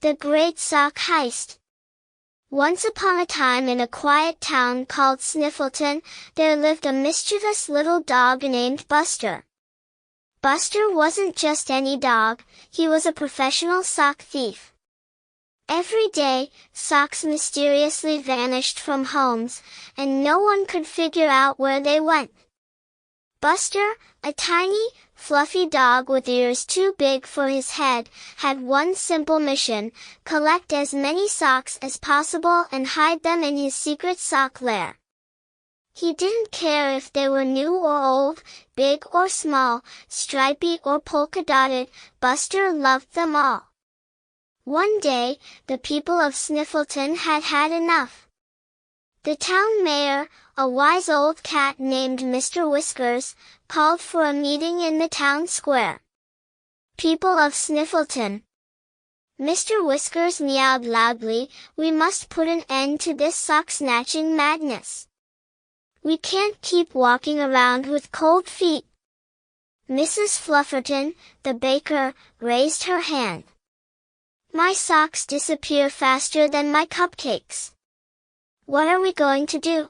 The Great Sock Heist. Once upon a time in a quiet town called Sniffleton, there lived a mischievous little dog named Buster. Buster wasn't just any dog, he was a professional sock thief. Every day, socks mysteriously vanished from homes, and no one could figure out where they went. Buster, a tiny, fluffy dog with ears too big for his head, had one simple mission: collect as many socks as possible and hide them in his secret sock lair. He didn't care if they were new or old, big or small, stripy or polka-dotted, Buster loved them all. One day, the people of Sniffleton had had enough. The town mayor, a wise old cat named Mr. Whiskers, called for a meeting in the town square. People of Sniffleton. Mr. Whiskers meowed loudly, we must put an end to this sock-snatching madness. We can't keep walking around with cold feet. Mrs. Flufferton, the baker, raised her hand. My socks disappear faster than my cupcakes. What are we going to do?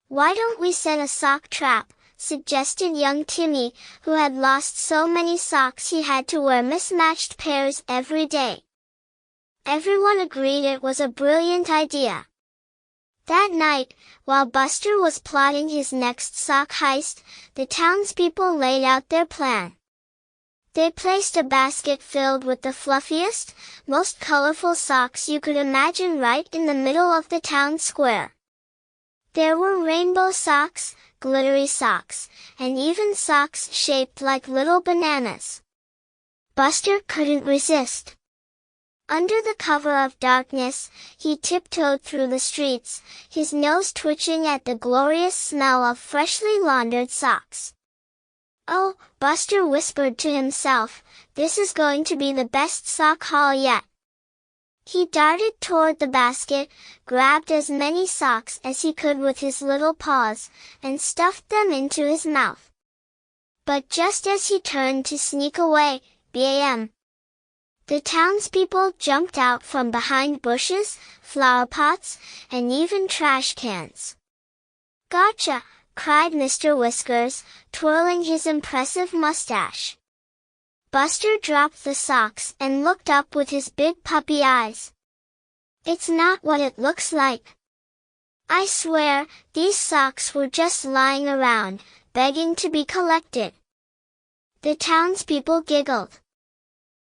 Why don't we set a sock trap, suggested young Timmy, who had lost so many socks he had to wear mismatched pairs every day. Everyone agreed it was a brilliant idea. That night, while Buster was plotting his next sock heist, the townspeople laid out their plan. They placed a basket filled with the fluffiest, most colorful socks you could imagine right in the middle of the town square. There were rainbow socks, glittery socks, and even socks shaped like little bananas. Buster couldn't resist. Under the cover of darkness, he tiptoed through the streets, his nose twitching at the glorious smell of freshly laundered socks. Oh, Buster whispered to himself, this is going to be the best sock haul yet. He darted toward the basket, grabbed as many socks as he could with his little paws, and stuffed them into his mouth. But just as he turned to sneak away, bam! The townspeople jumped out from behind bushes, flower pots, and even trash cans. Gotcha! Cried Mr. Whiskers, twirling his impressive mustache. Buster dropped the socks and looked up with his big puppy eyes. It's not what it looks like. I swear, these socks were just lying around, begging to be collected. The townspeople giggled.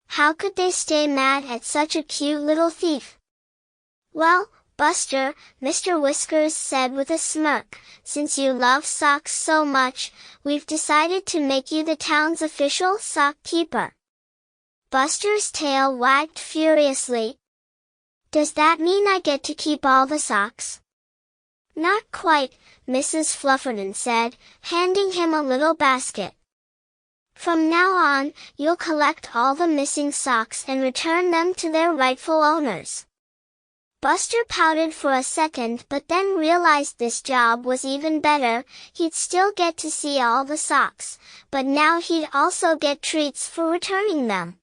How could they stay mad at such a cute little thief? Well, Buster, Mr. Whiskers said with a smirk, since you love socks so much, we've decided to make you the town's official sock keeper. Buster's tail wagged furiously. Does that mean I get to keep all the socks? Not quite, Mrs. Flufferton said, handing him a little basket. From now on, you'll collect all the missing socks and return them to their rightful owners. Buster pouted for a second but then realized this job was even better. He'd still get to see all the socks, but now he'd also get treats for returning them.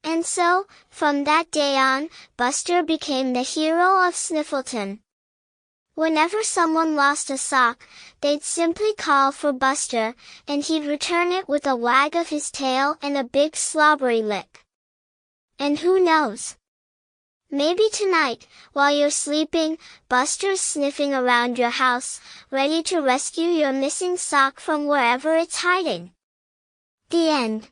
And so, from that day on, Buster became the hero of Sniffleton. Whenever someone lost a sock, they'd simply call for Buster, and he'd return it with a wag of his tail and a big slobbery lick. And who knows? Maybe tonight, while you're sleeping, Buster's sniffing around your house, ready to rescue your missing sock from wherever it's hiding. The end.